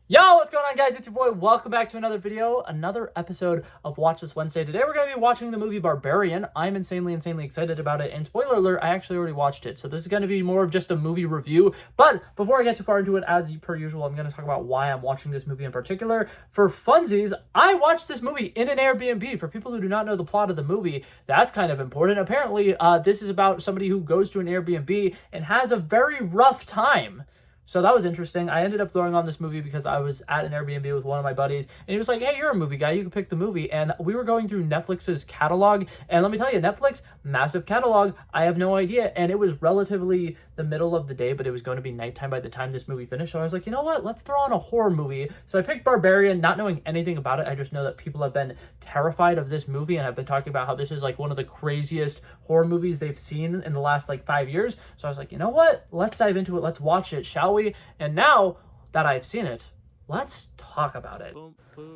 Yo, what's going on, guys? It's your boy. Welcome back to another video, another episode of Watch This Wednesday. Today we're going to be watching the movie Barbarian. I'm insanely excited about it, and spoiler alert, I actually already watched it, so this is going to be more of just a movie review. But before I get too far into it, as per usual, I'm going to talk about why I'm watching this movie in particular. For funsies, I watched this movie in an Airbnb. For people who do not know the plot of the movie, that's kind of important. Apparently, this is about somebody who goes to an Airbnb and has a very rough time. So that was interesting. I ended up throwing on this movie because I was at an Airbnb with one of my buddies, and he was like, hey, you're a movie guy, you can pick the movie. And we were going through Netflix's catalog, and let me tell you, Netflix, massive catalog, I have no idea. And it was relatively the middle of the day, but it was going to be nighttime by the time this movie finished. So I was like, you know what, let's throw on a horror movie. So I picked Barbarian, not knowing anything about it. I just know that people have been terrified of this movie, and I've been talking about how this is like one of the craziest horror movies they've seen in the last like 5 years. So I was like, you know what, let's dive into it, let's watch it, shall we? And now that I've seen it, let's talk about it.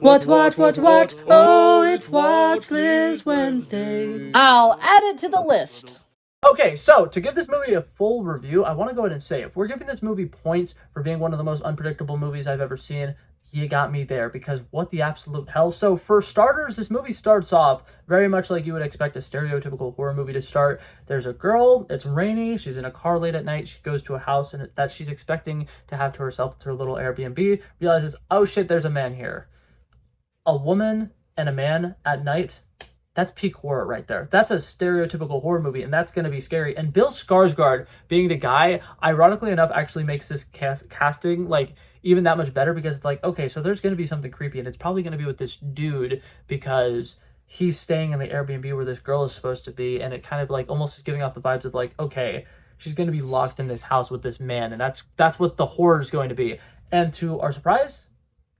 Watch. Oh, it's Watch This Wednesday. I'll add it to the list. Okay, so to give this movie a full review, I want to go ahead and say, if we're giving this movie points for being one of the most unpredictable movies I've ever seen, you got me there, because what the absolute hell? So for starters, this movie starts off very much like you would expect a stereotypical horror movie to start. There's a girl, it's rainy, she's in a car late at night, she goes to a house and that she's expecting to have to herself. It's her little Airbnb, realizes, oh shit, there's a man here. A woman and a man at night, that's peak horror right there. That's a stereotypical horror movie, and that's going to be scary. And Bill Skarsgård being the guy, ironically enough, actually makes this casting like even that much better, because it's like, okay, so there's going to be something creepy, and it's probably going to be with this dude because he's staying in the Airbnb where this girl is supposed to be, and it kind of like almost is giving off the vibes of like, okay, she's going to be locked in this house with this man, and that's what the horror is going to be. And to our surprise,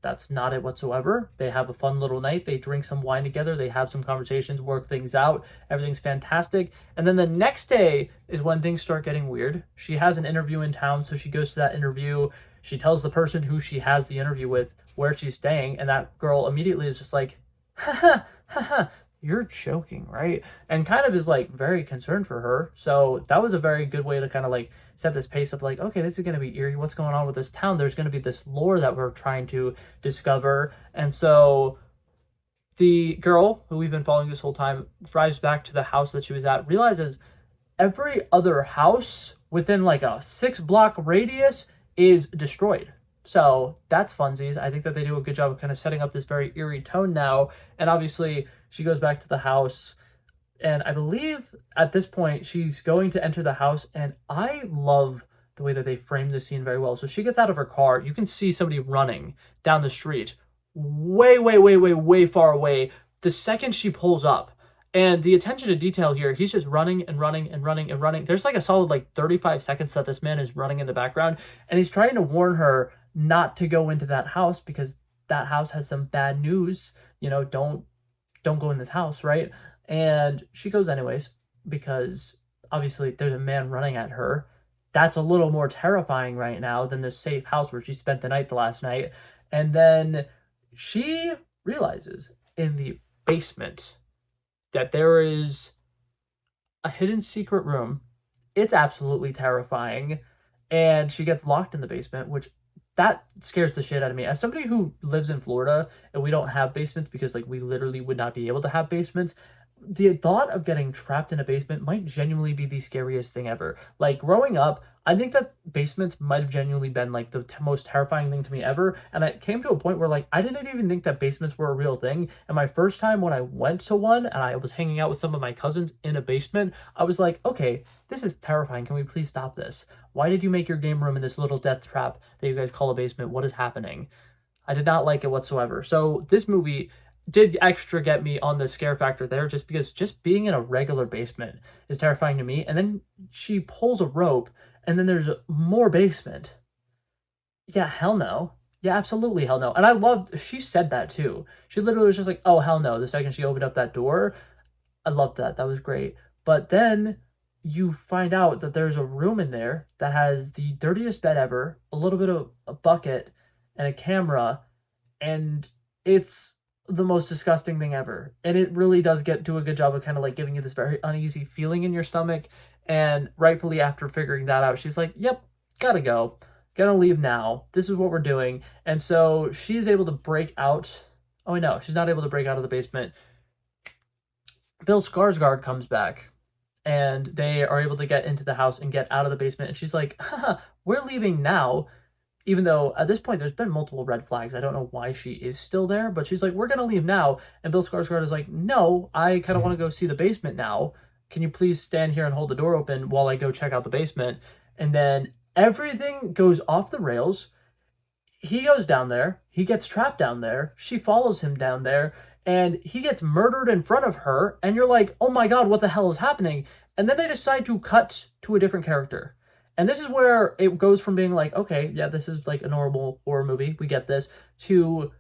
that's not it whatsoever. They have a fun little night. They drink some wine together. They have some conversations, work things out. Everything's fantastic. And then the next day is when things start getting weird. She has an interview in town, so she goes to that interview. She tells the person who she has the interview with where she's staying, and that girl immediately is just like, ha ha, you're joking, right? And kind of is like very concerned for her. So that was a very good way to kind of like set this pace of like, okay, this is going to be eerie. What's going on with this town? There's going to be this lore that we're trying to discover. And so the girl who we've been following this whole time drives back to the house that she was at, realizes every other house within like a 6-block radius is destroyed. So that's funsies. I think that they do a good job of kind of setting up this very eerie tone now. And obviously she goes back to the house, and I believe at this point she's going to enter the house, and I love the way that they frame the scene very well. So she gets out of her car. You can see somebody running down the street way far away the second she pulls up. And the attention to detail here, he's just running. There's like a solid like 35 seconds that this man is running in the background, and he's trying to warn her not to go into that house because that house has some bad news. You know, don't go in this house, right? And she goes anyways, because obviously there's a man running at her. That's a little more terrifying right now than the safe house where she spent the night the last night. And then she realizes in the basement that there is a hidden secret room. It's absolutely terrifying. And she gets locked in the basement, which that scares the shit out of me. As somebody who lives in Florida and we don't have basements because like we literally would not be able to have basements, the thought of getting trapped in a basement might genuinely be the scariest thing ever. Like growing up, I think that basements might have genuinely been like the most terrifying thing to me ever. And it came to a point where like I didn't even think that basements were a real thing. And my first time when I went to one and I was hanging out with some of my cousins in a basement, I was like, okay, this is terrifying. Can we please stop this? Why did you make your game room in this little death trap that you guys call a basement? What is happening? I did not like it whatsoever. So this movie did extra get me on the scare factor there, just because just being in a regular basement is terrifying to me. And then she pulls a rope and then there's more basement. Yeah, hell no. Yeah, absolutely hell no. And I loved, she said that too. She literally was just like, oh, hell no. The second she opened up that door, I loved that. That was great. But then you find out that there's a room in there that has the dirtiest bed ever, a little bit of a bucket and a camera, and it's the most disgusting thing ever. And it really does do a good job of kind of like giving you this very uneasy feeling in your stomach. And rightfully after figuring that out, she's like, yep, gotta go. gonna leave now. This is what we're doing. And so she's able to break out. Oh, no, she's not able to break out of the basement. Bill Skarsgård comes back and they are able to get into the house and get out of the basement. And she's like, haha, we're leaving now. Even though at this point there's been multiple red flags. I don't know why she is still there, but she's like, we're going to leave now. And Bill Skarsgård is like, no, I kind of want to go see the basement now. Can you please stand here and hold the door open while I go check out the basement? And then everything goes off the rails. He goes down there. He gets trapped down there. She follows him down there and he gets murdered in front of her. And you're like, oh my God, what the hell is happening? And then they decide to cut to a different character. And this is where it goes from being like, okay, yeah, this is like a normal horror movie. We get this, to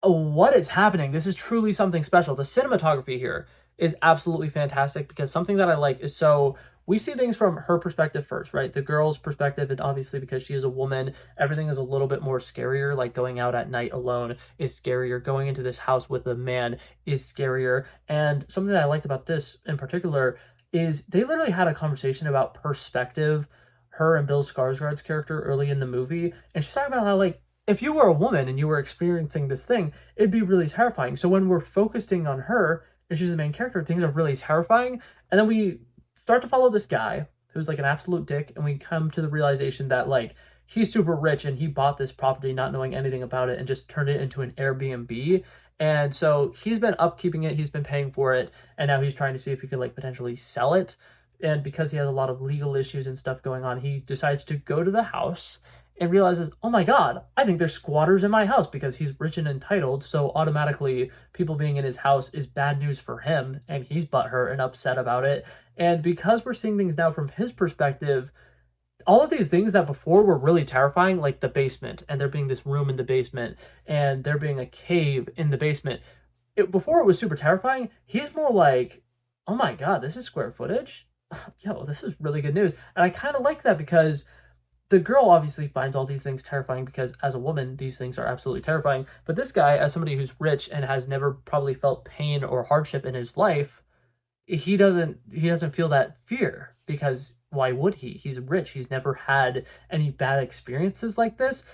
what is happening? This is truly something special. The cinematography here is absolutely fantastic because something that I like is, so we see things from her perspective first, right? The girl's perspective, and obviously because she is a woman, everything is a little bit more scarier. Like going out at night alone is scarier. Going into this house with a man is scarier. And something that I liked about this in particular is they literally had a conversation about perspective, her and Bill Skarsgård's character early in the movie. And she's talking about how, like, if you were a woman and you were experiencing this thing, it'd be really terrifying. So when we're focusing on her and she's the main character, things are really terrifying. And then we start to follow this guy who's like an absolute dick, and we come to the realization that like he's super rich and he bought this property not knowing anything about it and just turned it into an Airbnb. And so he's been upkeeping it, he's been paying for it, and now he's trying to see if he could like potentially sell it. And because he has a lot of legal issues and stuff going on, he decides to go to the house and realizes, oh my God, I think there's squatters in my house, because he's rich and entitled. So automatically people being in his house is bad news for him, and he's butthurt and upset about it. And because we're seeing things now from his perspective, all of these things that before were really terrifying, like the basement, and there being this room in the basement, and there being a cave in the basement, before it was super terrifying, he's more like, oh my God, this is square footage? Yo, this is really good news. And I kind of like that, because the girl obviously finds all these things terrifying because as a woman, these things are absolutely terrifying. But this guy, as somebody who's rich and has never probably felt pain or hardship in his life, he doesn't feel that fear, because why would he? He's rich. He's never had any bad experiences like this.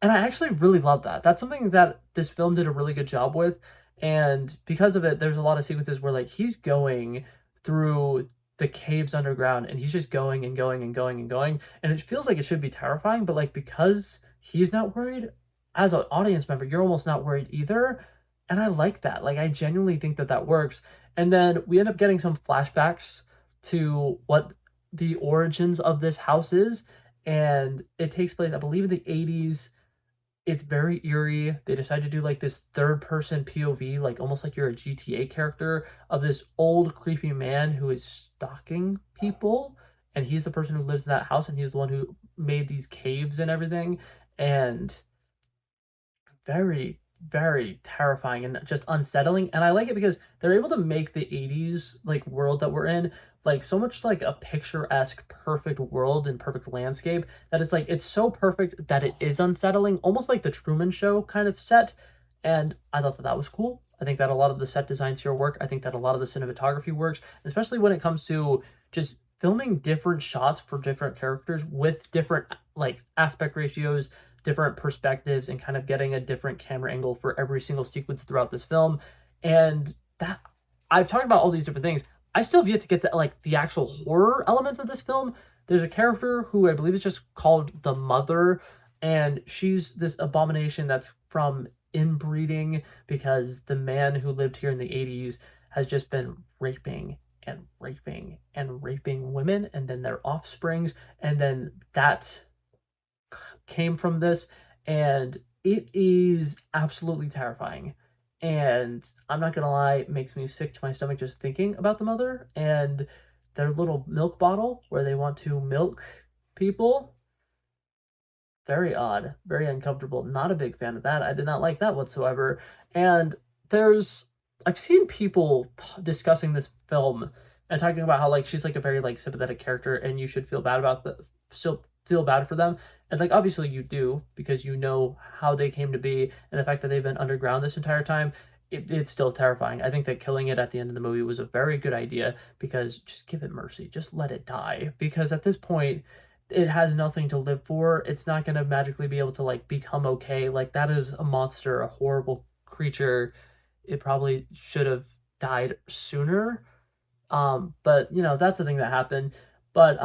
And I actually really love that. That's something that this film did a really good job with. And because of it, there's a lot of sequences where like he's going through the caves underground and he's just going and going and going and going. And it feels like it should be terrifying, but like because he's not worried, as an audience member, you're almost not worried either. And I like that. Like, I genuinely think that that works. And then we end up getting some flashbacks to what the origins of this house is. And it takes place, I believe, in the 80s. It's very eerie. They decide to do like this third person POV, like almost like you're a GTA character, of this old creepy man who is stalking people. And he's the person who lives in that house, and he's the one who made these caves and everything. And very, very terrifying and just unsettling. And I like it because they're able to make the 80s like world that we're in like so much like a picturesque perfect world and perfect landscape, that it's like it's so perfect that it is unsettling, almost like the Truman Show kind of set. And I thought that that was cool. I think that a lot of the set designs here work. I think that a lot of the cinematography works, especially when it comes to just filming different shots for different characters with different like aspect ratios, different perspectives, and kind of getting a different camera angle for every single sequence throughout this film. And that, I've talked about all these different things. I still have yet to get the like the actual horror elements of this film. There's a character who I believe is just called the Mother, and she's this abomination that's from inbreeding, because the man who lived here in the 80s has just been raping and raping and raping women and then their offsprings, and then that came from this, and it is absolutely terrifying. And I'm not gonna lie, it makes me sick to my stomach just thinking about the Mother and their little milk bottle where they want to milk people. Very odd, very uncomfortable. Not a big fan of that. I did not like that whatsoever. And I've seen people discussing this film and talking about how like she's like a very like sympathetic character, and you should feel bad about still feel bad for them. And like obviously you do, because you know how they came to be, and the fact that they've been underground this entire time. It's still terrifying. I think that killing it at the end of the movie was a very good idea, because just give it mercy, just let it die, because at this point it has nothing to live for. It's not going to magically be able to like become okay. Like that is a monster, a horrible creature. It probably should have died sooner. But you know, that's the thing that happened. But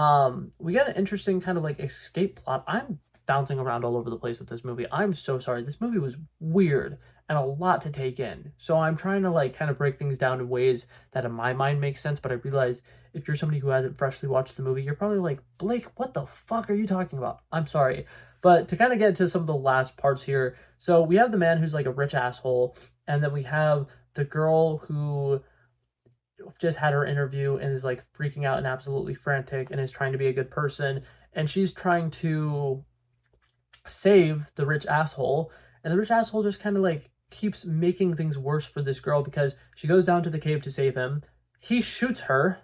we got an interesting kind of like escape plot. I'm bouncing around all over the place with this movie. I'm so sorry. This movie was weird and a lot to take in. So I'm trying to like kind of break things down in ways that in my mind make sense, but I realize if you're somebody who hasn't freshly watched the movie, you're probably like, Blake, what the fuck are you talking about? I'm sorry. But to kind of get to some of the last parts here, so we have the man who's like a rich asshole, and then we have the girl who just had her interview and is like freaking out and absolutely frantic and is trying to be a good person, and she's trying to save the rich asshole, and the rich asshole just kind of like keeps making things worse for this girl because she goes down to the cave to save him. He shoots her,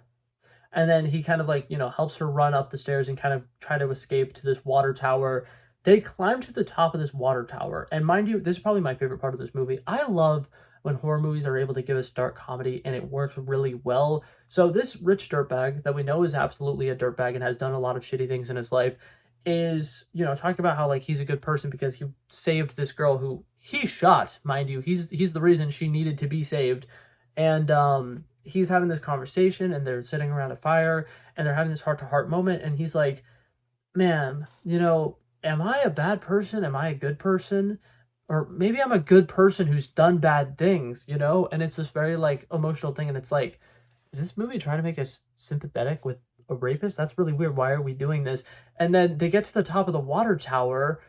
and then he kind of like, you know, helps her run up the stairs and kind of try to escape to this water tower. They climb to the top of this water tower, and mind you, this is probably my favorite part of this movie. I love when horror movies are able to give us dark comedy and it works really well. So this rich dirtbag that we know is absolutely a dirtbag and has done a lot of shitty things in his life is, you know, talking about how like he's a good person because he saved this girl who he shot, mind you. He's the reason she needed to be saved. And he's having this conversation and they're sitting around a fire and they're having this heart-to-heart moment, and he's like, man, you know, am I a bad person? Am I a good person? Or maybe I'm a good person who's done bad things, you know? And it's this very like emotional thing, and it's like, is this movie trying to make us sympathetic with a rapist? That's really weird. Why are we doing this? And then they get to the top of the water tower,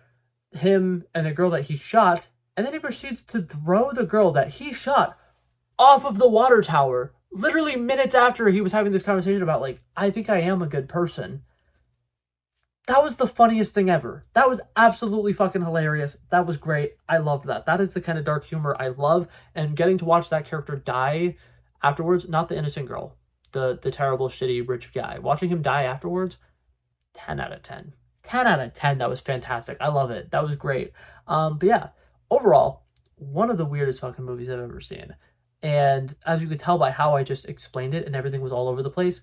him and the girl that he shot, and then he proceeds to throw the girl that he shot off of the water tower, literally minutes after he was having this conversation about like, I think I am a good person. That was the funniest thing ever. That was absolutely fucking hilarious. That was great. I loved that. That is the kind of dark humor I love. And getting to watch that character die afterwards, not the innocent girl, the terrible, shitty, rich guy. Watching him die afterwards, 10 out of 10. 10 out of 10. That was fantastic. I love it. That was great. But yeah, overall, one of the weirdest fucking movies I've ever seen. And as you could tell by how I just explained it and everything was all over the place,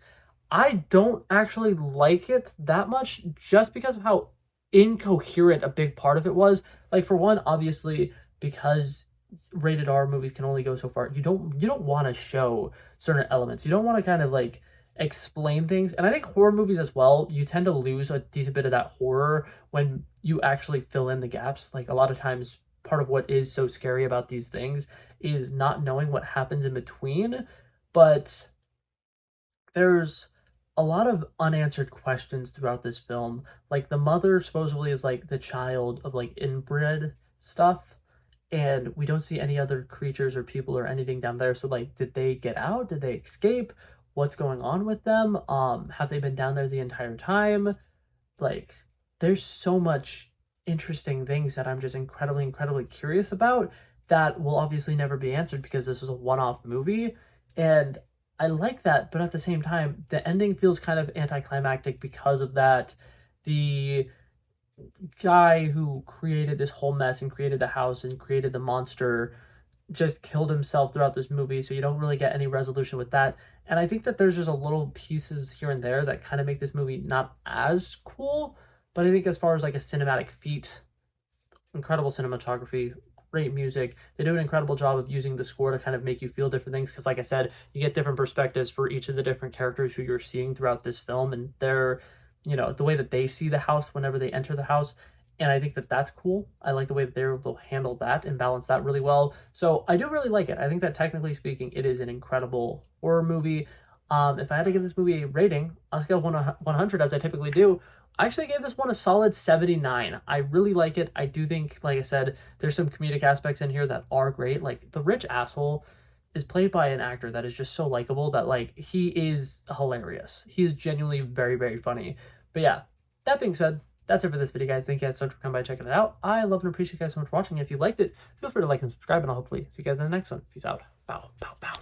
I don't actually like it that much just because of how incoherent a big part of it was. Like, for one, obviously, because rated R movies can only go so far, you don't want to show certain elements. You don't want to kind of like explain things. And I think horror movies as well, you tend to lose a decent bit of that horror when you actually fill in the gaps. Like, a lot of times part of what is so scary about these things is not knowing what happens in between. But there's a lot of unanswered questions throughout this film. Like, the mother supposedly is like the child of like inbred stuff, and we don't see any other creatures or people or anything down there. So like, did they get out? Did they escape? What's going on with them? Have they been down there the entire time? Like, there's so much interesting things that I'm just incredibly curious about that will obviously never be answered because this is a one-off movie. And I like that, but at the same time, the ending feels kind of anticlimactic because of that. The guy who created this whole mess and created the house and created the monster just killed himself throughout this movie, so you don't really get any resolution with that. And I think that there's just a little pieces here and there that kind of make this movie not as cool, but I think as far as like a cinematic feat, incredible cinematography, great music. They do an incredible job of using the score to kind of make you feel different things because, like I said, you get different perspectives for each of the different characters who you're seeing throughout this film, and their, you know, the way that they see the house whenever they enter the house. And I think that that's cool. I like the way that they're able to handle that and balance that really well. So I do really like it. I think that technically speaking, it is an incredible horror movie. If I had to give this movie a rating on a scale of 100, as I typically do, I actually gave this one a solid 79. I really like it. I do think, like I said, there's some comedic aspects in here that are great. Like, the rich asshole is played by an actor that is just so likable that, like, he is hilarious. He is genuinely very funny. But yeah, that being said, that's it for this video, guys. Thank you guys so much for coming by checking it out. I love and appreciate you guys so much for watching. If you liked it, feel free to like and subscribe, and I'll hopefully see you guys in the next one. Peace out. Bow, bow, bow.